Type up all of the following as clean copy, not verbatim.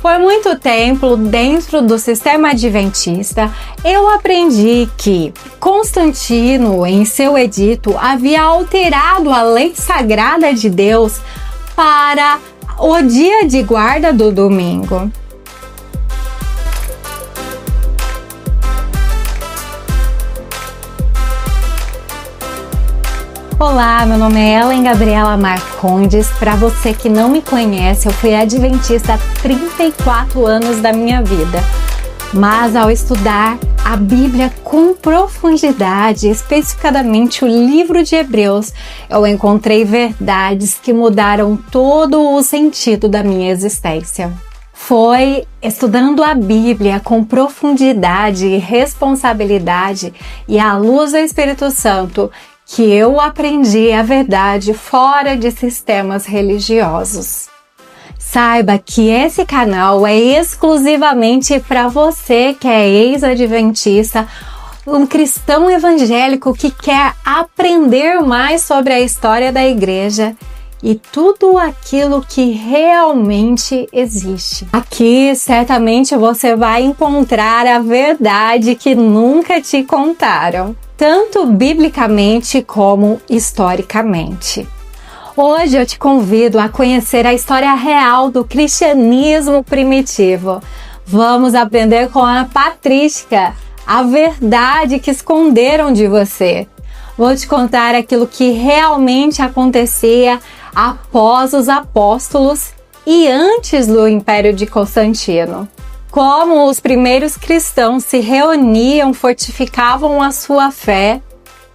Por muito tempo, dentro do sistema adventista, eu aprendi que Constantino, em seu edito, havia alterado a lei sagrada de Deus para o dia de guarda do domingo. Olá, meu nome é Ellen Gabriela Marcondes. Para você que não me conhece, eu fui adventista há 34 anos da minha vida. Mas ao estudar a Bíblia com profundidade, especificadamente o livro de Hebreus, eu encontrei verdades que mudaram todo o sentido da minha existência. Foi estudando a Bíblia com profundidade e responsabilidade e à luz do Espírito Santo que eu aprendi a verdade fora de sistemas religiosos. Saiba que esse canal é exclusivamente para você que é ex-adventista, um cristão evangélico que quer aprender mais sobre a história da igreja e tudo aquilo que realmente existe. Aqui, certamente, você vai encontrar a verdade que nunca te contaram, tanto biblicamente como historicamente. Hoje eu te convido a conhecer a história real do cristianismo primitivo. Vamos aprender com a patrística a verdade que esconderam de você. Vou te contar aquilo que realmente acontecia após os apóstolos e antes do Império de Constantino. Como os primeiros cristãos se reuniam, fortificavam a sua fé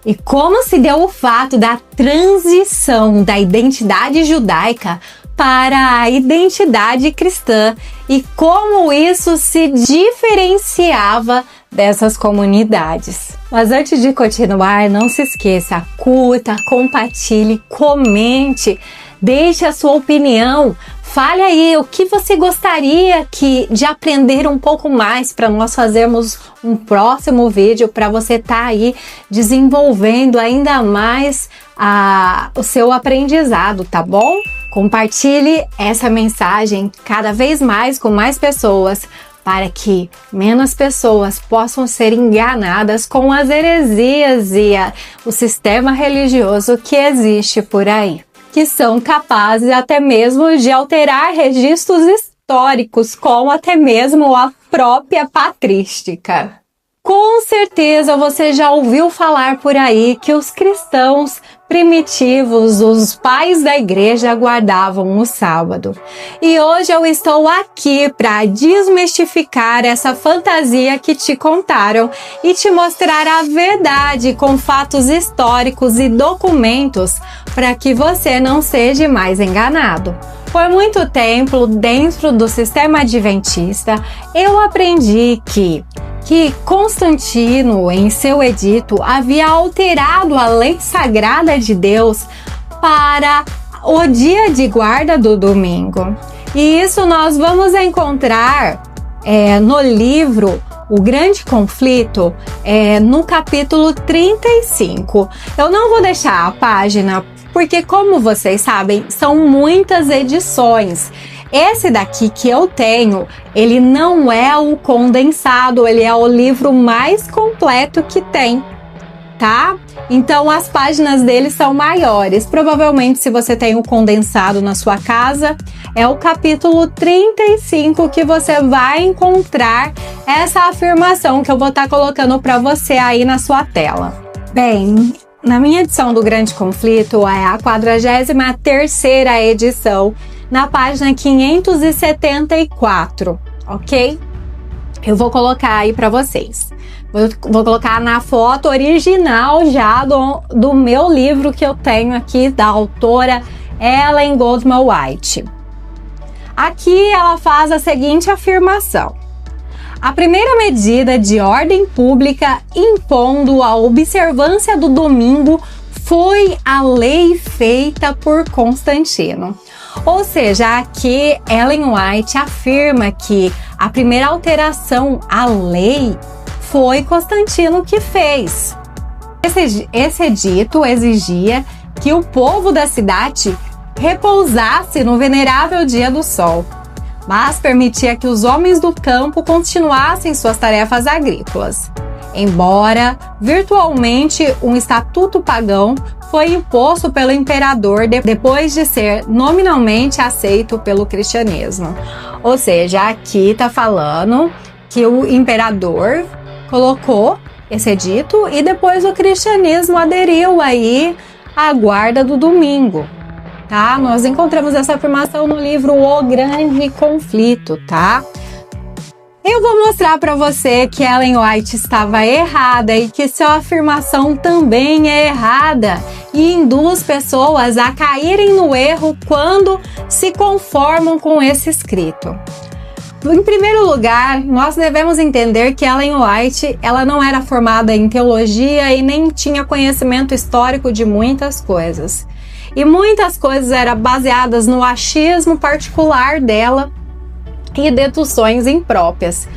e como se deu o fato da transição da identidade judaica para a identidade cristã e como isso se diferenciava dessas comunidades. Mas antes de continuar, não se esqueça, curta, compartilhe, comente, deixe a sua opinião, fale aí o que você gostaria de aprender um pouco mais para nós fazermos um próximo vídeo para você estar aí desenvolvendo ainda mais o seu aprendizado, tá bom? Compartilhe essa mensagem cada vez mais com mais pessoas para que menos pessoas possam ser enganadas com as heresias e o sistema religioso que existe por aí, que são capazes até mesmo de alterar registros históricos, como até mesmo a própria patrística. Com certeza você já ouviu falar por aí que os cristãos primitivos, os pais da igreja, guardavam o sábado. E hoje eu estou aqui para desmistificar essa fantasia que te contaram e te mostrar a verdade com fatos históricos e documentos para que você não seja mais enganado. Por muito tempo, dentro do sistema adventista, eu aprendi que Constantino, em seu edito, havia alterado a lei sagrada de Deus para o dia de guarda do domingo. E isso nós vamos encontrar no livro O Grande Conflito, no capítulo 35. Eu não vou deixar a página, porque como vocês sabem, são muitas edições. Esse daqui que eu tenho, ele não é o condensado, ele é o livro mais completo que tem, tá? Então as páginas dele são maiores. Provavelmente, se você tem o condensado na sua casa, é o capítulo 35 que você vai encontrar essa afirmação que eu vou estar colocando para você aí na sua tela. Bem, na minha edição do Grande Conflito, é a 43ª edição, na página 574, ok? Eu vou colocar aí para vocês. Vou colocar na foto original já do meu livro que eu tenho aqui, da autora Ellen Goldman White. Aqui ela faz a seguinte afirmação: a primeira medida de ordem pública impondo a observância do domingo foi a lei feita por Constantino. Ou seja, aqui Ellen White afirma que a primeira alteração à lei foi Constantino que fez. Esse edito exigia que o povo da cidade repousasse no venerável dia do sol. mas permitia que os homens do campo continuassem suas tarefas agrícolas. Embora virtualmente um estatuto pagão foi imposto pelo imperador depois de ser nominalmente aceito pelo cristianismo. Ou seja, aqui está falando que o imperador colocou esse edito e depois o cristianismo aderiu aí à guarda do domingo, tá? Nós encontramos essa afirmação no livro O Grande Conflito, tá? Eu vou mostrar para você que Ellen White estava errada e que sua afirmação também é errada e induz pessoas a caírem no erro quando se conformam com esse escrito. Em primeiro lugar, nós devemos entender que Ellen White, ela não era formada em teologia e nem tinha conhecimento histórico de muitas coisas. E muitas coisas eram baseadas no achismo particular dela e deduções impróprias.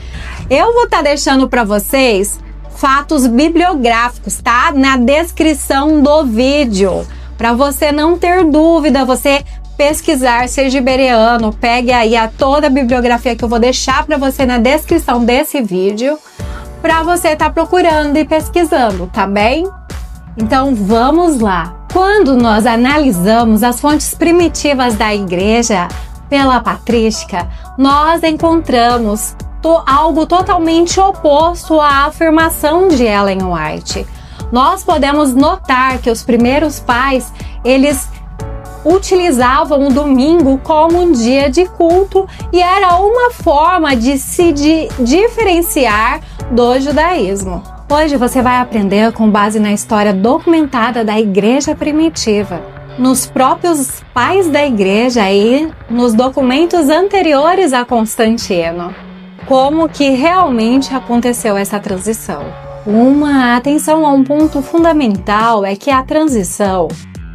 Eu vou estar deixando para vocês fatos bibliográficos, tá? Na descrição do vídeo, para você não ter dúvida, você pesquisar seja bereano, pegue aí toda a bibliografia que eu vou deixar para você na descrição desse vídeo, para você estar procurando e pesquisando, tá bem? Então vamos lá. Quando nós analisamos as fontes primitivas da igreja pela patrística, nós encontramos algo totalmente oposto à afirmação de Ellen White. Nós podemos notar que os primeiros pais, eles utilizavam o domingo como um dia de culto e era uma forma de se diferenciar do judaísmo. Hoje você vai aprender com base na história documentada da igreja primitiva, nos próprios pais da igreja e nos documentos anteriores a Constantino, como que realmente aconteceu essa transição. Uma atenção a um ponto fundamental é que a transição,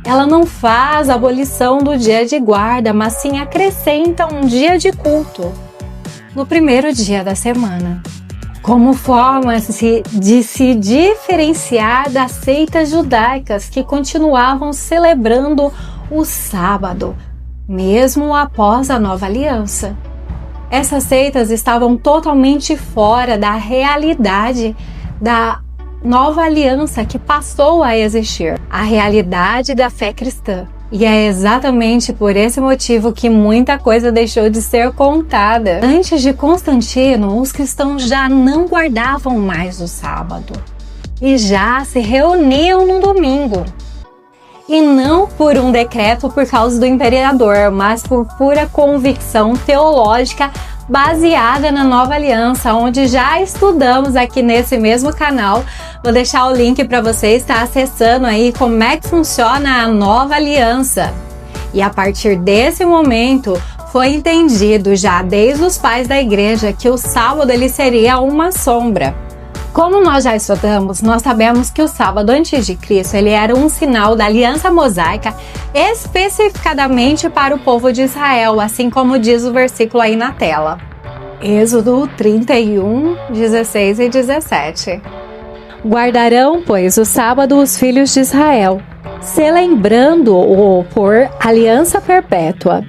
ela não faz a abolição do dia de guarda, mas sim acrescenta um dia de culto no primeiro dia da semana, como forma de se diferenciar das seitas judaicas que continuavam celebrando o sábado, mesmo após a nova aliança. Essas seitas estavam totalmente fora da realidade da nova aliança que passou a existir, a realidade da fé cristã. E é exatamente por esse motivo que muita coisa deixou de ser contada. Antes de Constantino, os cristãos já não guardavam mais o sábado e já se reuniam no domingo. E não por um decreto por causa do imperador, mas por pura convicção teológica baseada na nova aliança, onde já estudamos aqui nesse mesmo canal. Vou deixar o link para você estar acessando aí como é que funciona a nova aliança. E a partir desse momento foi entendido já desde os pais da igreja que o sábado ele seria uma sombra. Como nós já estudamos, nós sabemos que o sábado antes de Cristo ele era um sinal da aliança mosaica especificadamente para o povo de Israel, assim como diz o versículo aí na tela. Êxodo 31, 16 e 17. Guardarão, pois, o sábado os filhos de Israel, celebrando-o por aliança perpétua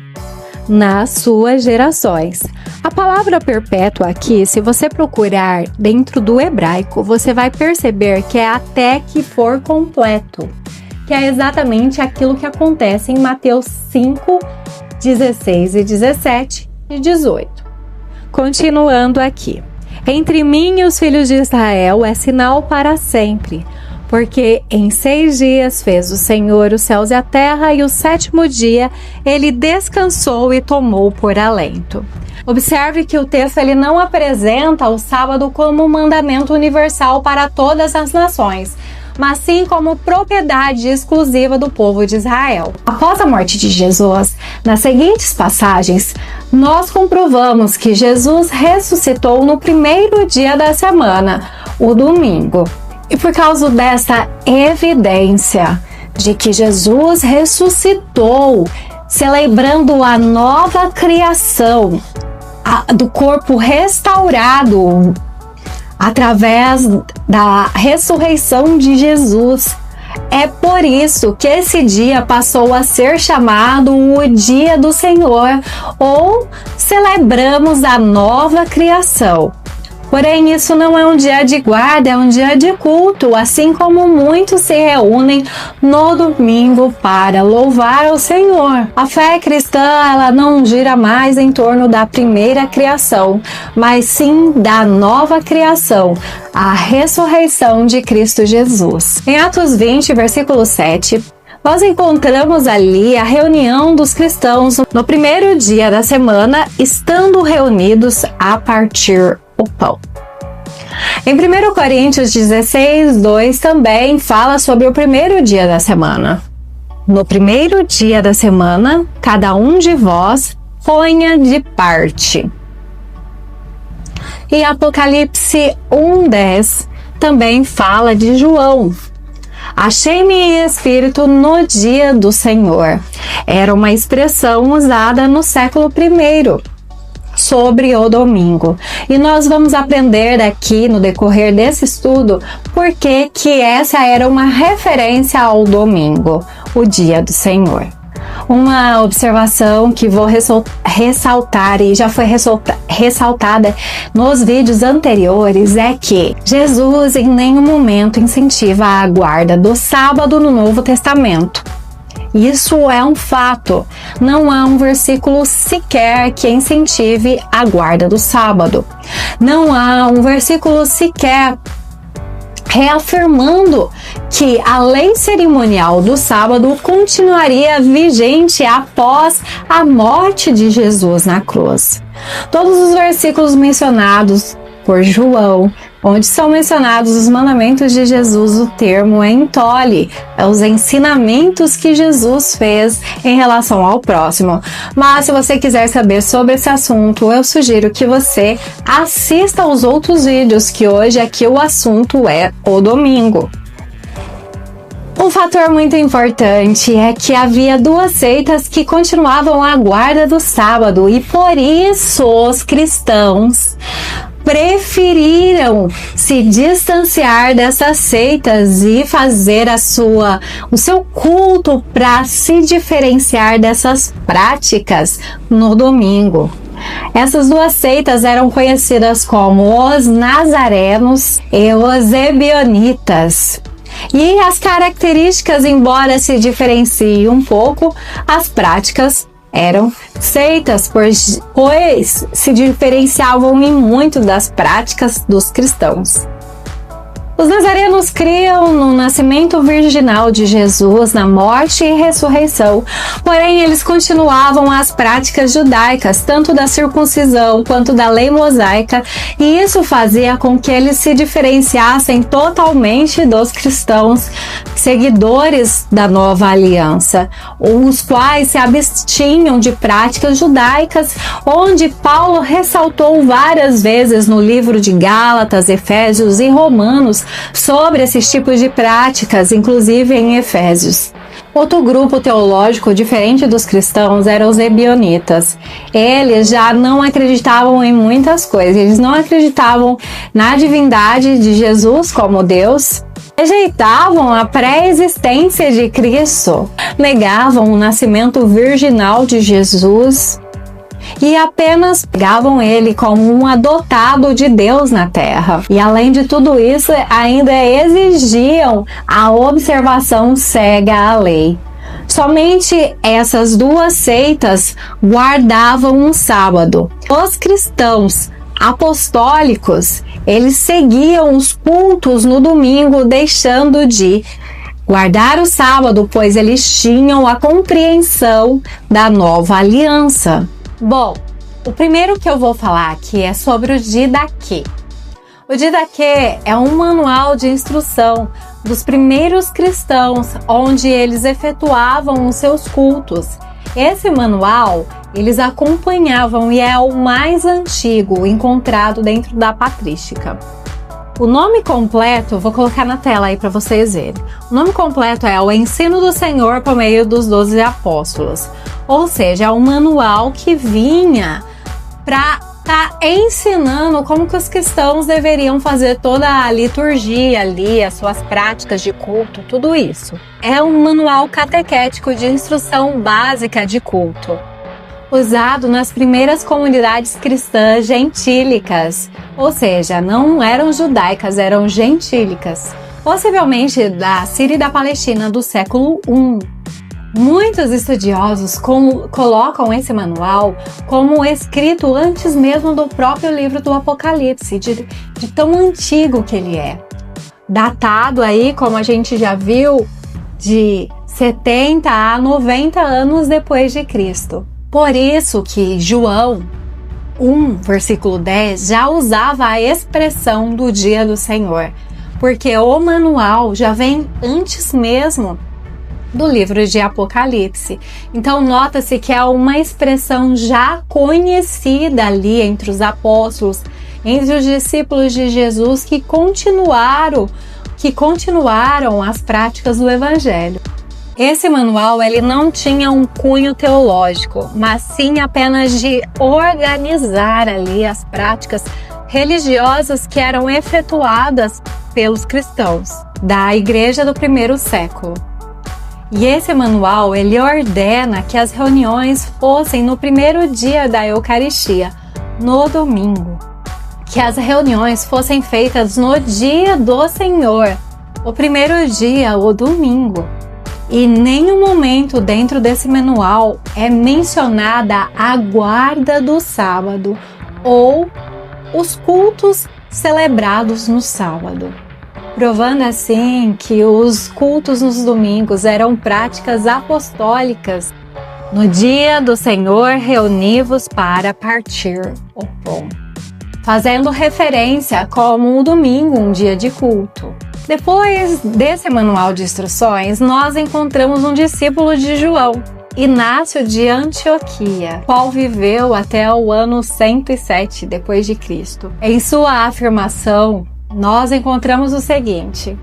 nas suas gerações. A palavra perpétua aqui, se você procurar dentro do hebraico, você vai perceber que é até que for completo, que é exatamente aquilo que acontece em Mateus 5, 16 e 17 e 18. Continuando aqui. Entre mim e os filhos de Israel é sinal para sempre, porque em 6 dias fez o Senhor os céus e a terra, e o 7º dia ele descansou e tomou por alento. Observe que o texto ele não apresenta o sábado como um mandamento universal para todas as nações, mas sim como propriedade exclusiva do povo de Israel. Após a morte de Jesus, nas seguintes passagens, nós comprovamos que Jesus ressuscitou no primeiro dia da semana, o domingo. E por causa dessa evidência de que Jesus ressuscitou, celebrando a nova criação do corpo restaurado através da ressurreição de Jesus, É por isso que esse dia passou a ser chamado o Dia do Senhor, ou celebramos a nova criação. Porém, isso não é um dia de guarda, é um dia de culto, assim como muitos se reúnem no domingo para louvar o Senhor. A fé cristã, ela não gira mais em torno da primeira criação, mas sim da nova criação, a ressurreição de Cristo Jesus. Em Atos 20, versículo 7, nós encontramos ali a reunião dos cristãos no primeiro dia da semana, estando reunidos a partir o pão. Em 1 Coríntios 16, 2 também fala sobre o primeiro dia da semana. No primeiro dia da semana, cada um de vós ponha de parte. E Apocalipse 1:10 também fala de João. Achei-me em espírito no dia do Senhor. Era uma expressão usada no século I sobre o domingo. E nós vamos aprender aqui no decorrer desse estudo por que essa era uma referência ao domingo, o dia do Senhor. Uma observação que vou ressaltar e já foi ressaltada nos vídeos anteriores é que Jesus em nenhum momento incentiva a guarda do sábado no Novo Testamento. Isso é um fato. Não há um versículo sequer que incentive a guarda do sábado. Não há um versículo sequer reafirmando que a lei cerimonial do sábado continuaria vigente após a morte de Jesus na cruz. Todos os versículos mencionados por João, onde são mencionados os mandamentos de Jesus, o termo é entole, os ensinamentos que Jesus fez em relação ao próximo. Mas se você quiser saber sobre esse assunto, eu sugiro que você assista aos outros vídeos, que hoje aqui o assunto é o domingo. Um fator muito importante é que havia duas seitas que continuavam a guarda do sábado, e por isso os cristãos preferiram se distanciar dessas seitas e fazer o seu culto para se diferenciar dessas práticas no domingo. Essas duas seitas eram conhecidas como os nazarenos e os ebionitas. E as características, embora se diferenciem um pouco, as práticas eram seitas, pois se diferenciavam em muito das práticas dos cristãos. Os nazarenos criam no nascimento virginal de Jesus, na morte e ressurreição, porém eles continuavam as práticas judaicas, tanto da circuncisão quanto da lei mosaica, e isso fazia com que eles se diferenciassem totalmente dos cristãos seguidores da nova aliança, os quais se abstinham de práticas judaicas, onde Paulo ressaltou várias vezes no livro de Gálatas, Efésios e Romanos sobre esses tipos de práticas, inclusive em Efésios. Outro grupo teológico diferente dos cristãos eram os ebionitas. Eles já não acreditavam em muitas coisas, eles não acreditavam na divindade de Jesus como Deus, rejeitavam a pré-existência de Cristo, negavam o nascimento virginal de Jesus e apenas pegavam ele como um adotado de Deus na terra. E além de tudo isso, ainda exigiam a observação cega à lei. Somente essas duas seitas guardavam um sábado. Os cristãos apostólicos, eles seguiam os cultos no domingo, deixando de guardar o sábado, pois eles tinham a compreensão da nova aliança. Bom, o primeiro que eu vou falar aqui é sobre o Didaquê. O Didaquê é um manual de instrução dos primeiros cristãos, onde eles efetuavam os seus cultos. Esse manual, eles acompanhavam e é o mais antigo encontrado dentro da patrística. O nome completo, vou colocar na tela aí para vocês verem. O nome completo é O Ensino do Senhor por meio dos 12 Apóstolos. Ou seja, é um manual que vinha para está ensinando como que os cristãos deveriam fazer toda a liturgia ali, as suas práticas de culto, tudo isso. É um manual catequético de instrução básica de culto, usado nas primeiras comunidades cristãs gentílicas, ou seja, não eram judaicas, eram gentílicas, possivelmente da Síria e da Palestina do século I. Muitos estudiosos colocam esse manual como escrito antes mesmo do próprio livro do Apocalipse, de tão antigo que ele é. Datado aí, como a gente já viu, de 70 a 90 anos depois de Cristo. Por isso que João 1, versículo 10, já usava a expressão do dia do Senhor, porque o manual já vem antes mesmo do livro de Apocalipse. Então nota-se que é uma expressão já conhecida ali entre os apóstolos, entre os discípulos de Jesus que continuaram as práticas do Evangelho. Esse manual ele não tinha um cunho teológico, mas sim apenas de organizar ali as práticas religiosas que eram efetuadas pelos cristãos da igreja do primeiro século. E esse manual, ele ordena que as reuniões fossem no primeiro dia da Eucaristia, no domingo. Que as reuniões fossem feitas no dia do Senhor, o primeiro dia, o domingo. E em nenhum momento dentro desse manual é mencionada a guarda do sábado ou os cultos celebrados no sábado, provando assim que os cultos nos domingos eram práticas apostólicas. No dia do Senhor, reuni-vos para partir o pão, fazendo referência como o domingo, um dia de culto. Depois desse manual de instruções, nós encontramos um discípulo de João, Inácio de Antioquia, qual viveu até o ano 107 depois de Cristo. Em sua afirmação, nós encontramos o seguinte: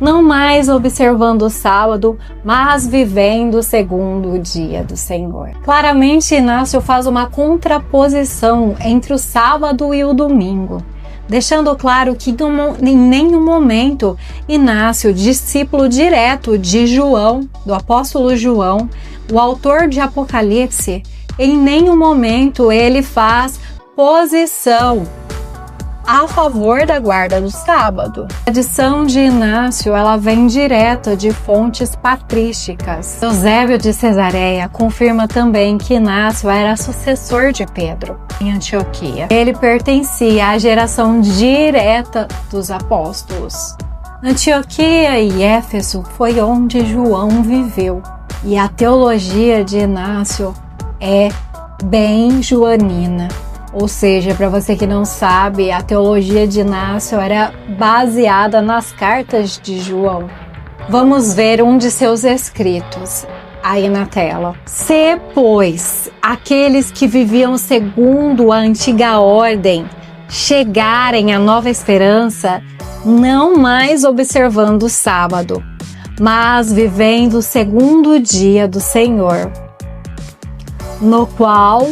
não mais observando o sábado, mas vivendo segundo o dia do Senhor. Claramente, Inácio faz uma contraposição entre o sábado e o domingo, deixando claro que em nenhum momento Inácio, discípulo direto de João, do apóstolo João, o autor de Apocalipse, em nenhum momento ele faz posição a favor da guarda do sábado. A tradição de Inácio ela vem direta de fontes patrísticas. Eusébio de Cesareia confirma também que Inácio era sucessor de Pedro em Antioquia. Ele pertencia à geração direta dos apóstolos. Antioquia e Éfeso foi onde João viveu, e a teologia de Inácio é bem joanina. Ou seja, para você que não sabe, a teologia de Inácio era baseada nas cartas de João. Vamos ver um de seus escritos aí na tela. Se, pois, aqueles que viviam segundo a antiga ordem chegarem à nova esperança, não mais observando o sábado, mas vivendo segundo o dia do Senhor, no qual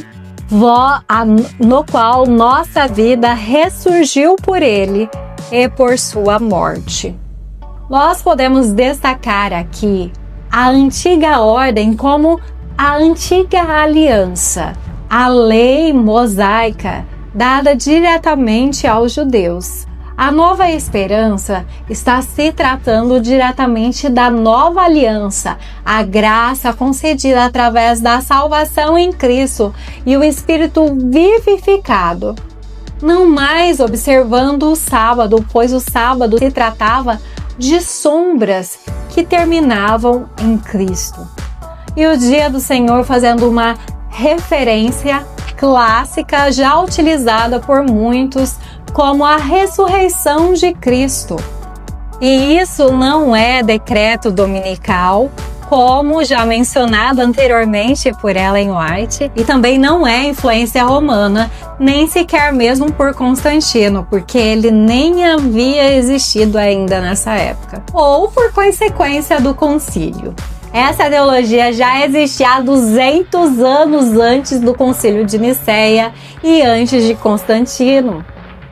nossa vida ressurgiu por ele e por sua morte. Nós podemos destacar aqui a antiga ordem como a antiga aliança, a lei mosaica dada diretamente aos judeus. A nova esperança está se tratando diretamente da nova aliança, a graça concedida através da salvação em Cristo e o Espírito vivificado. Não mais observando o sábado, pois o sábado se tratava de sombras que terminavam em Cristo. E o dia do Senhor fazendo uma referência clássica já utilizada por muitos como a ressurreição de Cristo. E isso não é decreto dominical, como já mencionado anteriormente por Ellen White, e também não é influência romana, nem sequer mesmo por Constantino, porque ele nem havia existido ainda nessa época, ou por consequência do concílio. Essa teologia já existia há 200 anos antes do Concílio de Nicéia e antes de Constantino.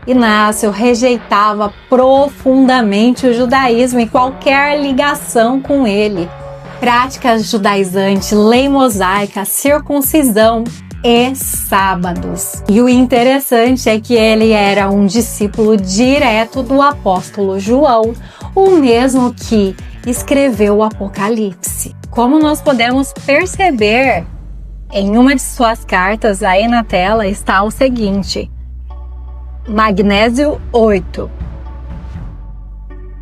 Inácio rejeitava profundamente o judaísmo e qualquer ligação com ele. Práticas judaizantes, lei mosaica, circuncisão e sábados. E o interessante é que ele era um discípulo direto do apóstolo João, o mesmo que escreveu o Apocalipse. Como nós podemos perceber, em uma de suas cartas, aí na tela, está o seguinte: Magnésio 8.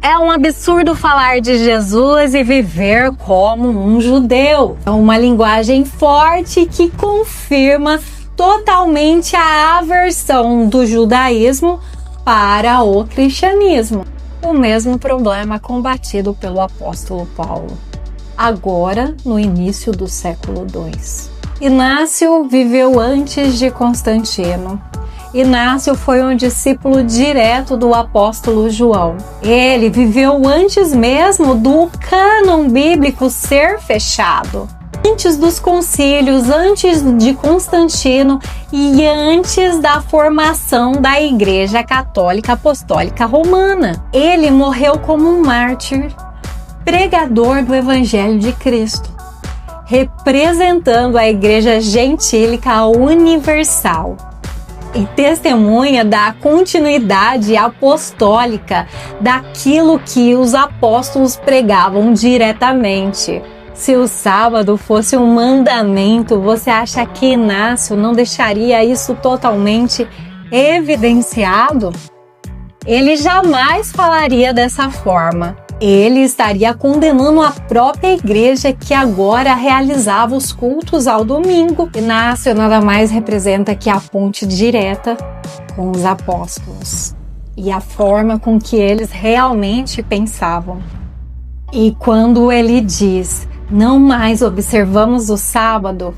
É um absurdo falar de Jesus e viver como um judeu. É uma linguagem forte que confirma totalmente a aversão do judaísmo para o cristianismo. O mesmo problema combatido pelo apóstolo Paulo, agora no início do século II. Inácio viveu antes de Constantino. Inácio foi um discípulo direto do apóstolo João. Ele viveu antes mesmo do cânon bíblico ser fechado, antes dos concílios, antes de Constantino e antes da formação da Igreja Católica Apostólica Romana. Ele morreu como um mártir, pregador do Evangelho de Cristo, representando a Igreja Gentílica Universal e testemunha da continuidade apostólica daquilo que os apóstolos pregavam diretamente. Se o sábado fosse um mandamento, você acha que Inácio não deixaria isso totalmente evidenciado? Ele jamais falaria dessa forma. Ele estaria condenando a própria igreja que agora realizava os cultos ao domingo. Inácio nada mais representa que a ponte direta com os apóstolos e a forma com que eles realmente pensavam. E quando ele diz: não mais observamos o sábado,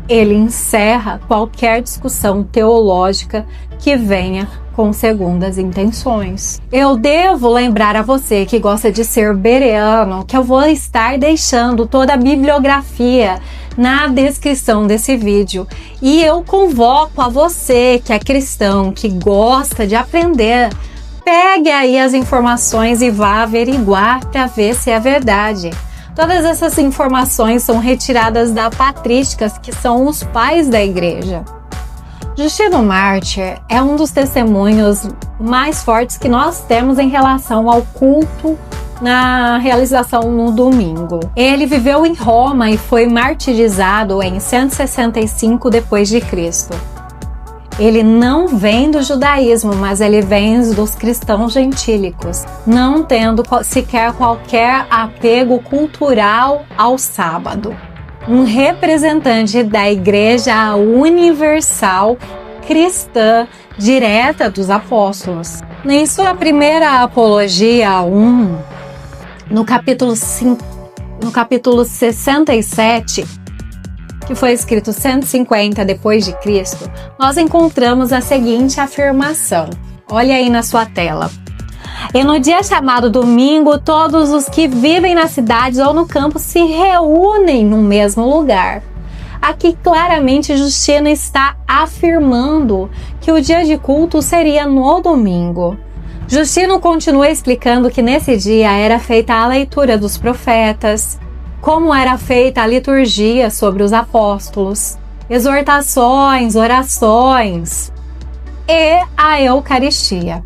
ele encerra qualquer discussão teológica que venha com segundas intenções. Eu devo lembrar a você que gosta de ser bereano que eu vou estar deixando toda a bibliografia na descrição desse vídeo. E eu convoco a você que é cristão, que gosta de aprender, pegue aí as informações e vá averiguar para ver se é verdade. Todas essas informações são retiradas da patrísticas, que são os pais da igreja. Justino Mártir é um dos testemunhos mais fortes que nós temos em relação ao culto na realização no domingo. Ele viveu em Roma e foi martirizado em 165 d.C. Ele não vem do judaísmo, mas ele vem dos cristãos gentílicos, não tendo sequer qualquer apego cultural ao sábado. Um representante da Igreja Universal Cristã direta dos apóstolos. Em sua primeira apologia 1, no capítulo 67, que foi escrito 150 depois de Cristo, nós encontramos a seguinte afirmação. Olha aí na sua tela. E no dia chamado domingo, todos os que vivem nas cidades ou no campo se reúnem no mesmo lugar. Aqui claramente Justino está afirmando que o dia de culto seria no domingo. Justino continua explicando que nesse dia era feita a leitura dos profetas, como era feita a liturgia sobre os apóstolos, exortações, orações e a Eucaristia.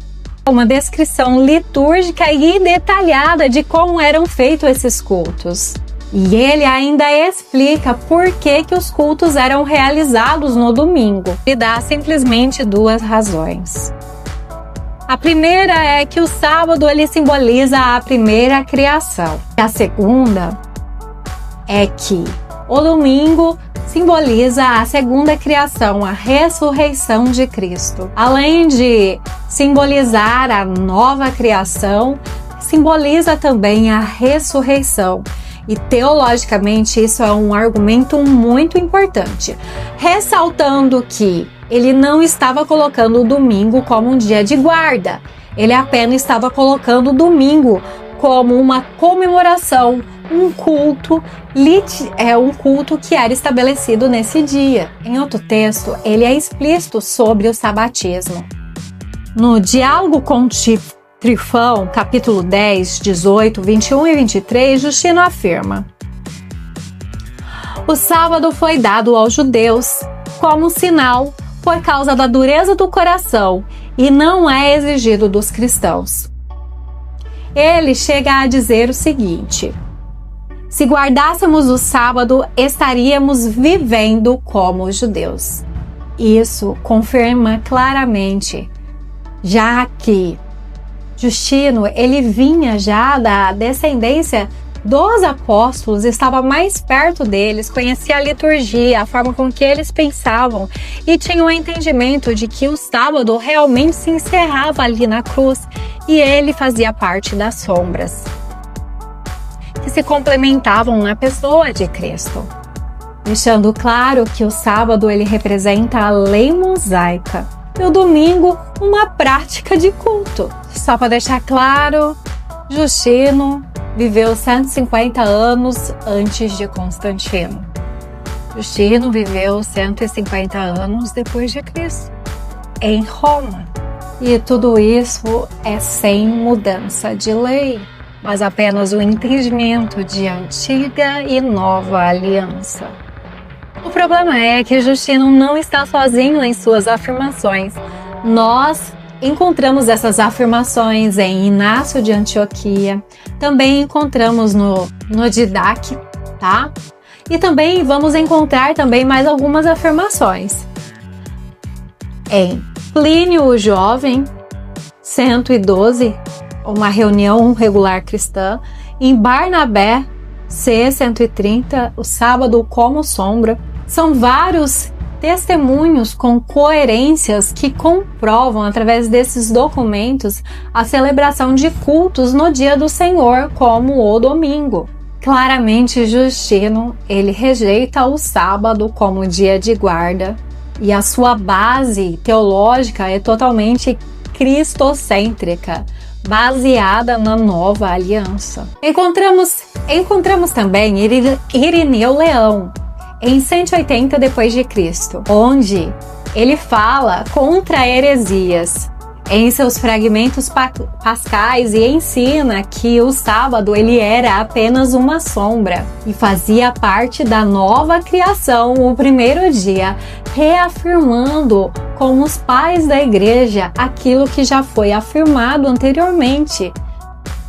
Uma descrição litúrgica e detalhada de como eram feitos esses cultos. E ele ainda explica por que os cultos eram realizados no domingo. E dá simplesmente duas razões. A primeira é que o sábado ele simboliza a primeira criação. E a segunda é que o domingo simboliza a segunda criação, a ressurreição de Cristo. Além de simbolizar a nova criação, simboliza também a ressurreição. E teologicamente isso é um argumento muito importante, ressaltando que ele não estava colocando o domingo como um dia de guarda, ele apenas estava colocando o domingo como uma comemoração um culto que era estabelecido nesse dia. Em outro texto, ele é explícito sobre o sabatismo. No Diálogo com Trifão, capítulo 10, 18, 21 e 23, Justino afirma: o sábado foi dado aos judeus como sinal por causa da dureza do coração e não é exigido dos cristãos. Ele chega a dizer o seguinte: se guardássemos o sábado, estaríamos vivendo como os judeus. Isso confirma claramente, já que Justino, ele vinha já da descendência dos apóstolos, estava mais perto deles, conhecia a liturgia, a forma com que eles pensavam e tinha o entendimento de que o sábado realmente se encerrava ali na cruz e ele fazia parte das sombras que se complementavam na pessoa de Cristo, deixando claro que o sábado ele representa a lei mosaica e o domingo uma prática de culto. Só para deixar claro, Justino viveu 150 anos antes de Constantino. Justino viveu 150 anos depois de Cristo, em Roma. E tudo isso é sem mudança de lei, mas apenas o entendimento de antiga e nova aliança. O problema é que Justino não está sozinho em suas afirmações. Nós encontramos essas afirmações em Inácio de Antioquia, também encontramos no Didaque, tá? E também vamos encontrar também mais algumas afirmações em Plínio o Jovem, 112, uma reunião regular cristã, em Barnabé, C. 130, o sábado como sombra. São vários testemunhos com coerências que comprovam, através desses documentos, a celebração de cultos no dia do Senhor, como o domingo. Claramente, Justino, ele rejeita o sábado como dia de guarda e a sua base teológica é totalmente cristocêntrica, baseada na nova aliança. Encontramos também Irineu Leão, em 180 d.C., onde ele fala contra heresias em seus fragmentos pascais e ensina que o sábado ele era apenas uma sombra e fazia parte da nova criação, o primeiro dia, reafirmando como os pais da igreja aquilo que já foi afirmado anteriormente,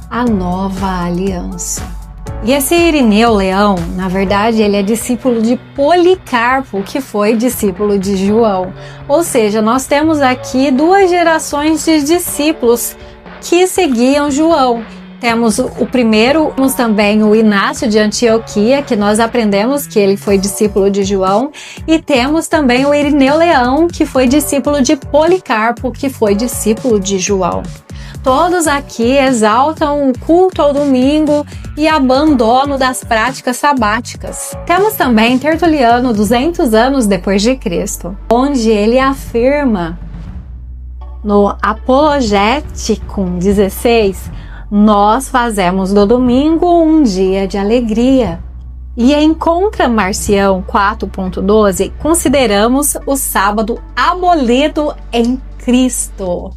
a nova aliança. E esse Irineu Leão, na verdade, ele é discípulo de Policarpo, que foi discípulo de João. Ou seja, nós temos aqui duas gerações de discípulos que seguiam João. Temos o primeiro, temos também o Inácio de Antioquia, que nós aprendemos que ele foi discípulo de João, e temos também o Irineu Leão, que foi discípulo de Policarpo, que foi discípulo de João. Todos aqui exaltam o culto ao domingo e abandono das práticas sabáticas. Temos também Tertuliano, 200 anos depois de Cristo, onde ele afirma no Apologeticum 16, nós fazemos do domingo um dia de alegria. E em Contra Marcião 4.12, consideramos o sábado abolido em Cristo.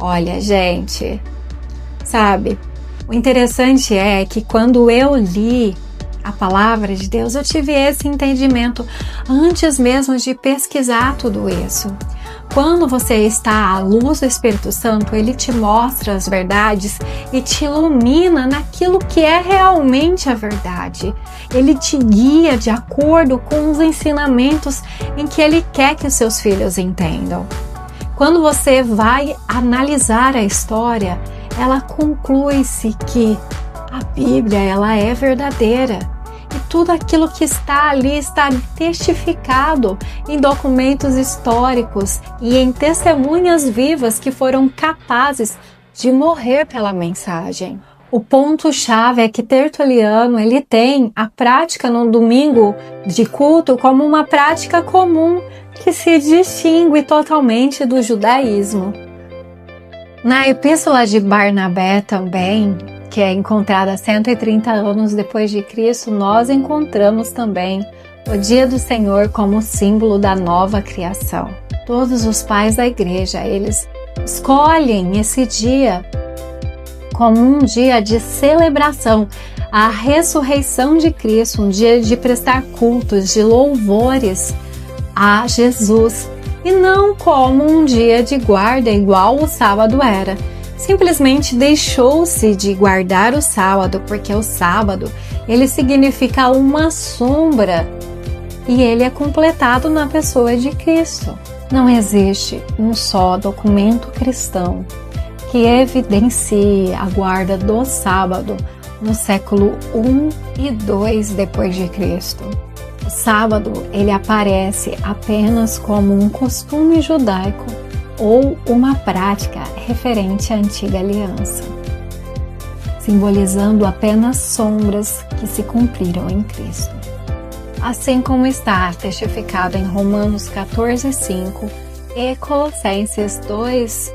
Olha, gente, sabe, o interessante é que quando eu li a palavra de Deus, eu tive esse entendimento antes mesmo de pesquisar tudo isso. Quando você está à luz do Espírito Santo, ele te mostra as verdades e te ilumina naquilo que é realmente a verdade. Ele te guia de acordo com os ensinamentos em que ele quer que os seus filhos entendam. Quando você vai analisar a história, ela conclui-se que a Bíblia ela é verdadeira. E tudo aquilo que está ali está testificado em documentos históricos e em testemunhas vivas que foram capazes de morrer pela mensagem. O ponto-chave é que Tertuliano ele tem a prática no domingo de culto como uma prática comum que se distingue totalmente do judaísmo. Na Epístola de Barnabé também, que é encontrada 130 anos depois de Cristo, nós encontramos também o Dia do Senhor como símbolo da nova criação. Todos os pais da igreja, eles escolhem esse dia como um dia de celebração à ressurreição de Cristo, um dia de prestar cultos, de louvores a Jesus, e não como um dia de guarda igual o sábado era. Simplesmente deixou-se de guardar o sábado, porque o sábado ele significa uma sombra e ele é completado na pessoa de Cristo. Não existe um só documento cristão que evidencie a guarda do sábado no século I e II depois de Cristo. O sábado ele aparece apenas como um costume judaico ou uma prática referente à antiga aliança, simbolizando apenas sombras que se cumpriram em Cristo. Assim como está testificado em Romanos 14:5 e Colossenses 2,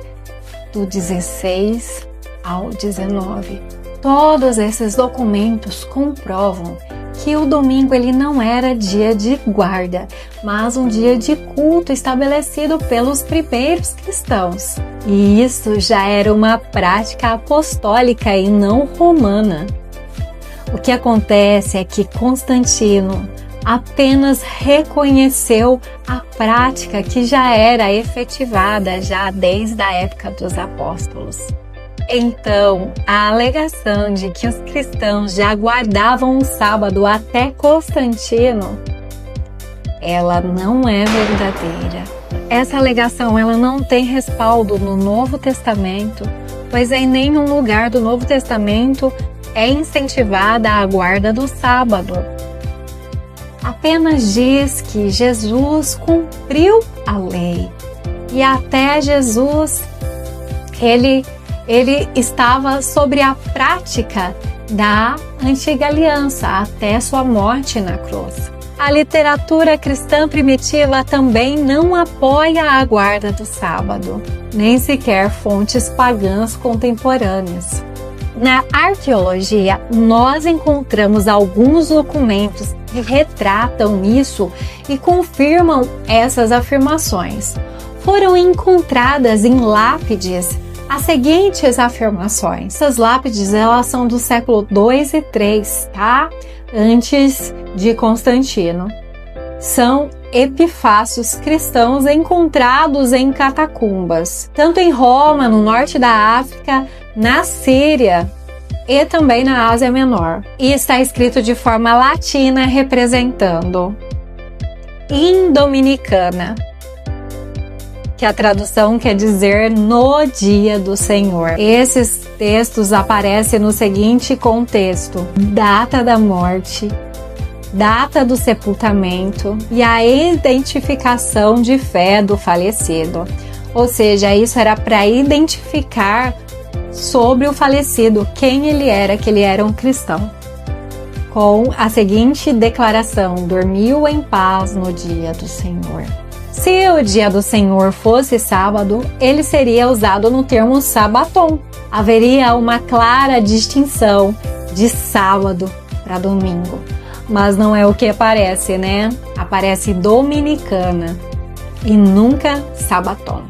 do 16 ao 19. Todos esses documentos comprovam que o domingo ele não era dia de guarda, mas um dia de culto estabelecido pelos primeiros cristãos. E isso já era uma prática apostólica e não romana. O que acontece é que Constantino apenas reconheceu a prática que já era efetivada já desde a época dos apóstolos. Então, a alegação de que os cristãos já guardavam o sábado até Constantino, ela não é verdadeira. Essa alegação ela não tem respaldo no Novo Testamento, pois em nenhum lugar do Novo Testamento é incentivada a guarda do sábado. Apenas diz que Jesus cumpriu a lei e até Jesus ele estava sobre a prática da antiga aliança até sua morte na cruz. A literatura cristã primitiva também não apoia a guarda do sábado, nem sequer fontes pagãs contemporâneas. Na arqueologia, nós encontramos alguns documentos que retratam isso e confirmam essas afirmações. Foram encontradas em lápides as seguintes afirmações. Essas lápides elas são do século II e III, tá? Antes de Constantino. São epifácios cristãos encontrados em catacumbas, tanto em Roma, no norte da África, na Síria e também na Ásia Menor. E está escrito de forma latina, representando Indominicana, que a tradução quer dizer no dia do Senhor. Esses textos aparecem no seguinte contexto: data da morte, data do sepultamento e a identificação de fé do falecido. Ou seja, isso era para identificar sobre o falecido quem ele era, que ele era um cristão. Com a seguinte declaração: dormiu em paz no dia do Senhor. Se o dia do Senhor fosse sábado, ele seria usado no termo sabaton. Haveria uma clara distinção de sábado para domingo. Mas não é o que aparece, né? Aparece dominicana e nunca sabaton.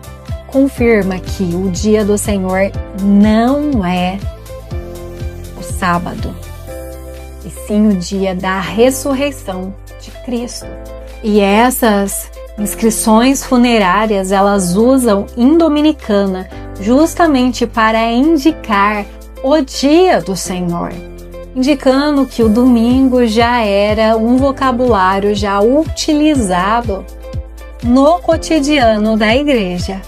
Confirma que o dia do Senhor não é o sábado, e sim o dia da ressurreição de Cristo. E essas inscrições funerárias, elas usam Indominicana justamente para indicar o dia do Senhor, indicando que o domingo já era um vocabulário já utilizado no cotidiano da igreja,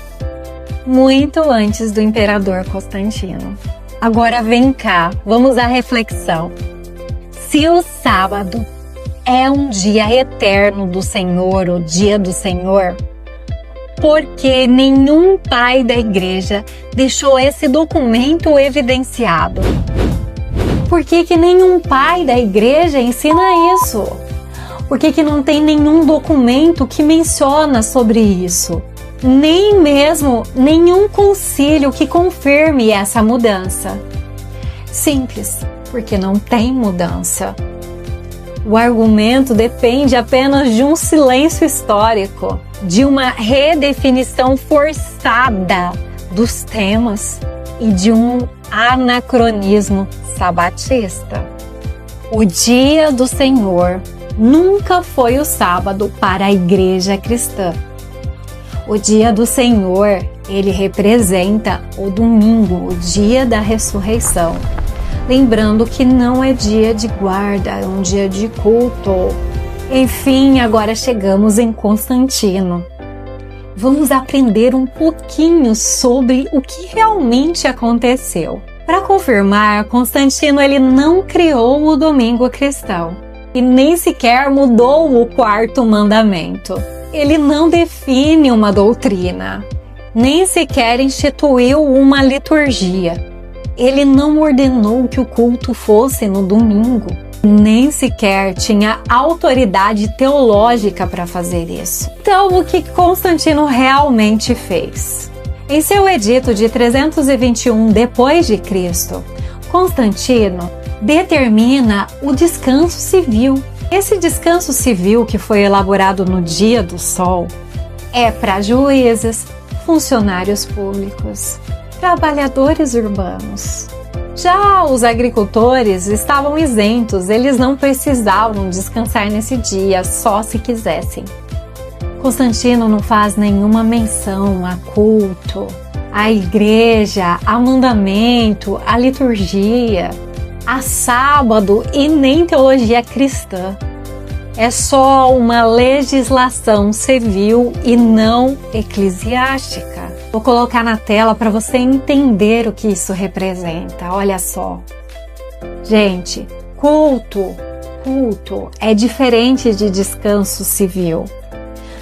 muito antes do imperador Constantino. Agora vem cá, vamos à reflexão. Se o sábado é um dia eterno do Senhor, o dia do Senhor, porque nenhum pai da igreja deixou esse documento evidenciado? Por que nenhum pai da igreja ensina isso? Por que não tem nenhum documento que menciona sobre isso? Nem mesmo nenhum concílio que confirme essa mudança. Simples, porque não tem mudança. O argumento depende apenas de um silêncio histórico, de uma redefinição forçada dos temas e de um anacronismo sabatista. O dia do Senhor nunca foi o sábado para a igreja cristã. O dia do Senhor, ele representa o domingo, o dia da ressurreição. Lembrando que não é dia de guarda, é um dia de culto. Enfim, agora chegamos em Constantino. Vamos aprender um pouquinho sobre o que realmente aconteceu. Para confirmar, Constantino ele não criou o domingo cristão e nem sequer mudou o quarto mandamento. Ele não define uma doutrina, nem sequer instituiu uma liturgia. Ele não ordenou que o culto fosse no domingo, nem sequer tinha autoridade teológica para fazer isso. Então, o que Constantino realmente fez? Em seu edito de 321 d.C., Constantino determina o descanso civil. Esse descanso civil, que foi elaborado no dia do sol, é para juízes, funcionários públicos, trabalhadores urbanos. Já os agricultores estavam isentos, eles não precisavam descansar nesse dia, só se quisessem. Constantino não faz nenhuma menção a culto, a igreja, a mandamento, a liturgia, a sábado e nem teologia cristã. É só uma legislação civil e não eclesiástica. Vou colocar na tela para você entender o que isso representa. Olha só. Gente, culto é diferente de descanso civil.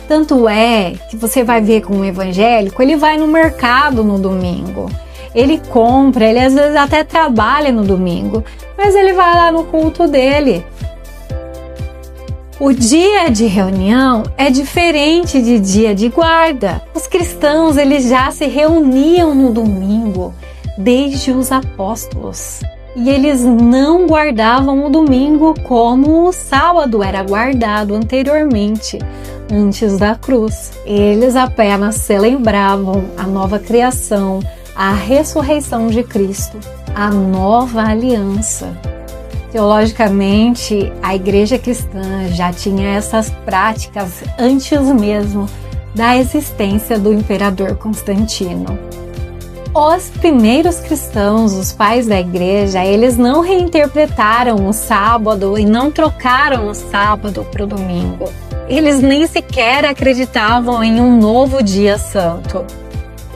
Tanto é que você vai ver com um evangélico, ele vai no mercado no domingo. Ele compra, ele às vezes até trabalha no domingo, mas ele vai lá no culto dele. O dia de reunião é diferente de dia de guarda. Os cristãos eles já se reuniam no domingo desde os apóstolos. E eles não guardavam o domingo como o sábado era guardado anteriormente, antes da cruz. Eles apenas celebravam a nova criação, a ressurreição de Cristo, a nova aliança. Teologicamente, a igreja cristã já tinha essas práticas antes mesmo da existência do imperador Constantino. Os primeiros cristãos, os pais da igreja, eles não reinterpretaram o sábado e não trocaram o sábado para o domingo. Eles nem sequer acreditavam em um novo dia santo.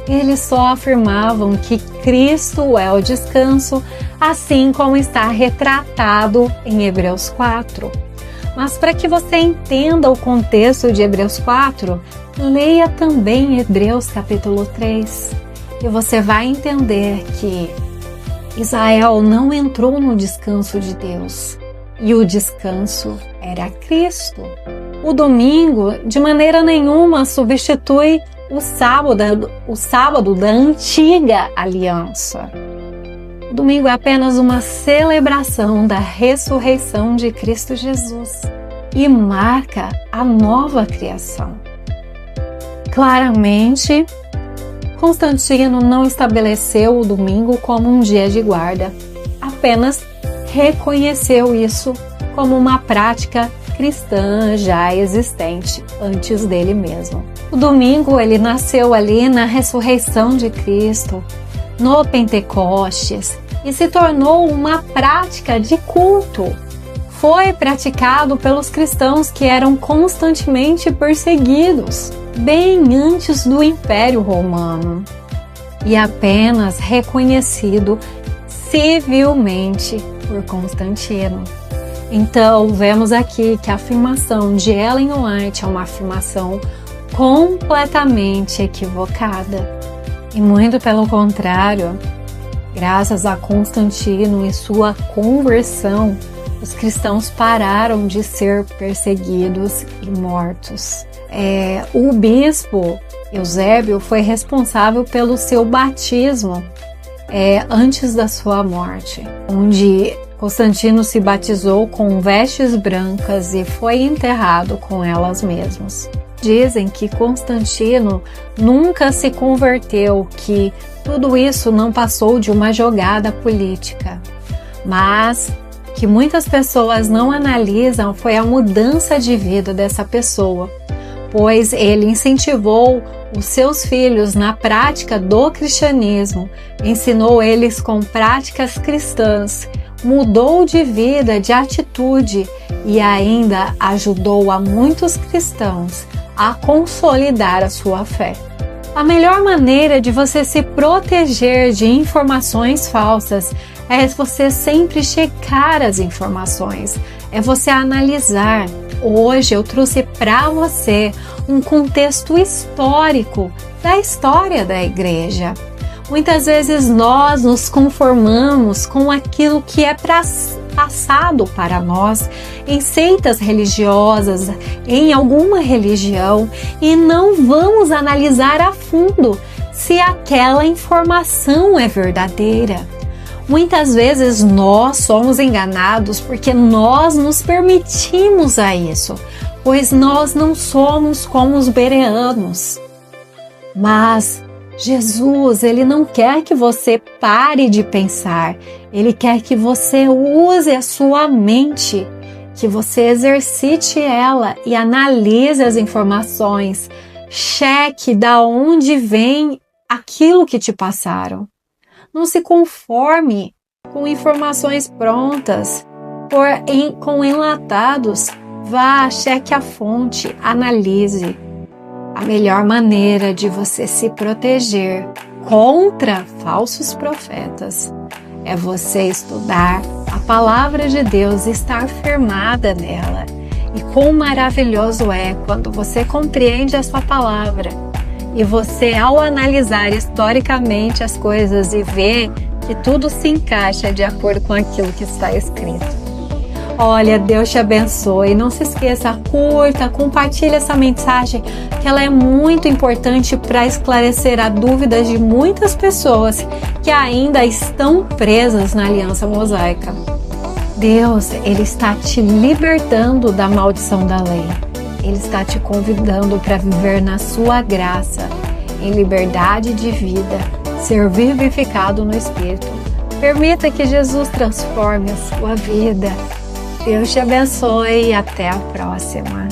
Eles só afirmavam que Cristo é o descanso, assim como está retratado em Hebreus 4. Mas para que você entenda o contexto de Hebreus 4, leia também Hebreus capítulo 3. E você vai entender que Israel não entrou no descanso de Deus. E o descanso era Cristo. O domingo, de maneira nenhuma, substitui o sábado da antiga aliança. O domingo é apenas uma celebração da ressurreição de Cristo Jesus e marca a nova criação. Claramente, Constantino não estabeleceu o domingo como um dia de guarda, apenas reconheceu isso como uma prática cristã já existente antes dele mesmo. O domingo ele nasceu ali na ressurreição de Cristo, no Pentecostes, e se tornou uma prática de culto. Foi praticado pelos cristãos que eram constantemente perseguidos, bem antes do Império Romano, e apenas reconhecido civilmente por Constantino. Então, vemos aqui que a afirmação de Ellen White é uma afirmação completamente equivocada. E muito pelo contrário, graças a Constantino e sua conversão, os cristãos pararam de ser perseguidos e mortos. O bispo Eusébio foi responsável pelo seu batismo antes da sua morte, onde Constantino se batizou com vestes brancas e foi enterrado com elas mesmas. Dizem que Constantino nunca se converteu, que tudo isso não passou de uma jogada política, mas que muitas pessoas não analisam foi a mudança de vida dessa pessoa, pois ele incentivou os seus filhos na prática do cristianismo, ensinou eles com práticas cristãs, mudou de vida, de atitude e ainda ajudou a muitos cristãos a consolidar a sua fé. A melhor maneira de você se proteger de informações falsas é você sempre checar as informações, é você analisar. Hoje eu trouxe para você um contexto histórico da história da igreja. Muitas vezes nós nos conformamos com aquilo que é passado para nós em seitas religiosas, em alguma religião, e não vamos analisar a fundo se aquela informação é verdadeira. Muitas vezes nós somos enganados porque nós nos permitimos a isso, pois nós não somos como os bereanos. Mas Jesus, Ele não quer que você pare de pensar, Ele quer que você use a sua mente, que você exercite ela e analise as informações, cheque da onde vem aquilo que te passaram. Não se conforme com informações prontas, com enlatados. Vá, cheque a fonte, analise. A melhor maneira de você se proteger contra falsos profetas é você estudar a palavra de Deus e estar firmada nela. E quão maravilhoso é quando você compreende a sua palavra e você, ao analisar historicamente as coisas e ver que tudo se encaixa de acordo com aquilo que está escrito. Olha, Deus te abençoe. Não se esqueça, curta, compartilhe essa mensagem, que ela é muito importante para esclarecer a dúvida de muitas pessoas que ainda estão presas na aliança mosaica. Deus, Ele está te libertando da maldição da lei. Ele está te convidando para viver na sua graça, em liberdade de vida, ser vivificado no Espírito. Permita que Jesus transforme a sua vida. Deus te abençoe e até a próxima.